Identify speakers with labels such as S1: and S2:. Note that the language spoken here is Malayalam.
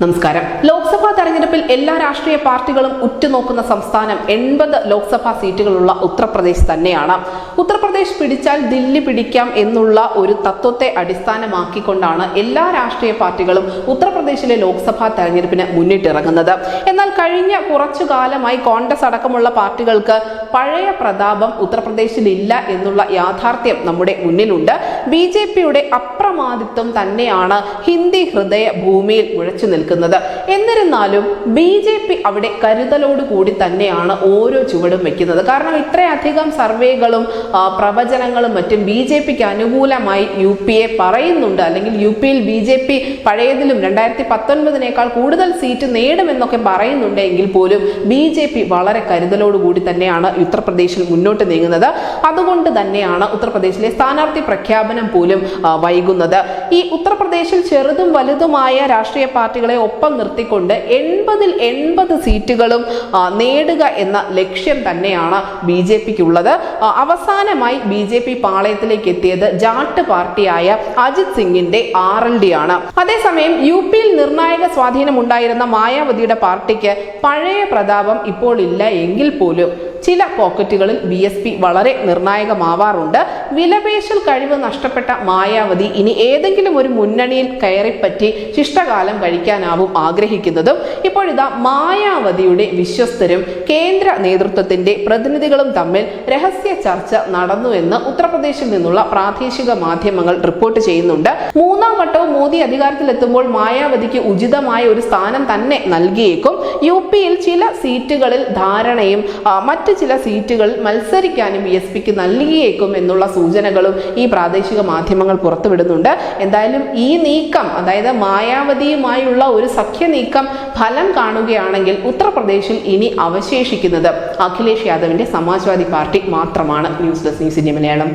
S1: നമസ്കാരം. ലോക്സഭാ തെരഞ്ഞെടുപ്പിൽ എല്ലാ രാഷ്ട്രീയ പാർട്ടികളും ഉറ്റുനോക്കുന്ന സംസ്ഥാനം 80 ലോക്സഭാ സീറ്റുകളുള്ള ഉത്തർപ്രദേശ് തന്നെയാണ്. ഉത്തർപ്രദേശ് പിടിച്ചാൽ ദില്ലി പിടിക്കാം എന്നുള്ള ഒരു തത്വത്തെ അടിസ്ഥാനമാക്കിക്കൊണ്ടാണ് എല്ലാ രാഷ്ട്രീയ പാർട്ടികളും ഉത്തർപ്രദേശിലെ ലോക്സഭാ തെരഞ്ഞെടുപ്പിന് മുന്നിട്ടിറങ്ങുന്നത്. എന്നാൽ കഴിഞ്ഞ കുറച്ചു കാലമായി കോൺഗ്രസ് അടക്കമുള്ള പാർട്ടികൾക്ക് പഴയ പ്രതാപം ഉത്തർപ്രദേശിലില്ല എന്നുള്ള യാഥാർത്ഥ്യം നമ്മുടെ മുന്നിലുണ്ട്. BJPയുടെ അപ്രമാദിത്വം തന്നെയാണ് ഹിന്ദി ഹൃദയ ഭൂമിയിൽ മുഴച്ചു നിൽക്കുന്നത്. എന്നിരുന്നാലും BJP അവിടെ കരുതലോടുകൂടി തന്നെയാണ് ഓരോ ചുവടും വെക്കുന്നത്. കാരണം ഇത്രയധികം സർവേകളും പ്രവചനങ്ങളും മറ്റും BJPക്ക് അനുകൂലമായി UPയെ പറയുന്നുണ്ട്. അല്ലെങ്കിൽ UPയിൽ BJP പഴയതിലും 2019 കൂടുതൽ സീറ്റ് നേടുമെന്നൊക്കെ പറയുന്നുണ്ട് എങ്കിൽ പോലും BJP വളരെ കരുതലോടുകൂടി തന്നെയാണ് ഉത്തർപ്രദേശിൽ മുന്നോട്ട് നീങ്ങുന്നത്. അതുകൊണ്ട് തന്നെയാണ് ഉത്തർപ്രദേശിലെ സ്ഥാനാർത്ഥി പ്രഖ്യാപനം പോലും വൈകുന്നത്. ഈ ഉത്തർപ്രദേശിൽ ചെറുതും വലുതുമായ രാഷ്ട്രീയ പാർട്ടികളെ ഒപ്പം നിർത്തിക്കൊണ്ട് 80 സീറ്റുകളും നേടുക എന്ന ലക്ഷ്യം തന്നെയാണ് BJPക്കുള്ളത്. അവസാനമായി BJP പാളയത്തിലേക്ക് എത്തിയത് ജാട്ട് പാർട്ടിയായ അജിത് സിംഗിന്റെ RLD ആണ്. അതേസമയം UPയിൽ നിർണായക സ്വാധീനം ഉണ്ടായിരുന്ന മായാവതിയുടെ പാർട്ടിക്ക് പഴയ പ്രതാപം ഇപ്പോൾ ഇല്ല എങ്കിൽ പോലും ചില പോക്കറ്റുകളിൽ BSP വളരെ നിർണായകമാവാറുണ്ട്. വിലപേശൽ കഴിവ് നഷ്ടപ്പെട്ട മായാവതി ഇനി ഏതെങ്കിലും ഒരു മുന്നണിയിൽ കയറിപ്പറ്റി ശിഷ്ടകാലം കഴിക്കാനാവും ആഗ്രഹിക്കുന്നതും. ഇപ്പോഴിതാ മായാവതിയുടെ വിശ്വസ്തരും കേന്ദ്ര നേതൃത്വത്തിന്റെ പ്രതിനിധികളും തമ്മിൽ രഹസ്യ ചർച്ച നടന്നുവെന്ന് ഉത്തർപ്രദേശിൽ നിന്നുള്ള പ്രാദേശിക മാധ്യമങ്ങൾ റിപ്പോർട്ട് ചെയ്യുന്നുണ്ട്. മൂന്നാം വട്ടവും മോദി അധികാരത്തിലെത്തുമ്പോൾ മായാവതിക്ക് ഉചിതമായ ഒരു സ്ഥാനം തന്നെ നൽകിയേക്കും. UPയിൽ ചില സീറ്റുകളിൽ ധാരണയും മറ്റ് ചില സീറ്റുകളിൽ മത്സരിക്കാനും BSPക്ക് നൽകിയേക്കും എന്നുള്ള സൂചനകളും ഈ പ്രാദേശിക മാധ്യമങ്ങൾ പുറത്തുവിടുന്നുണ്ട്. എന്തായാലും ഈ നീക്കം, അതായത് മായാവതിയുമായുള്ള ഒരു സഖ്യ നീക്കം ഫലം കാണുകയാണെങ്കിൽ ഉത്തർപ്രദേശിൽ ഇനി അവശേഷിക്കുന്നത് അഖിലേഷ് യാദവിന്റെ സമാജ്വാദി പാർട്ടി മാത്രമാണ്. News desk news India Malayalam.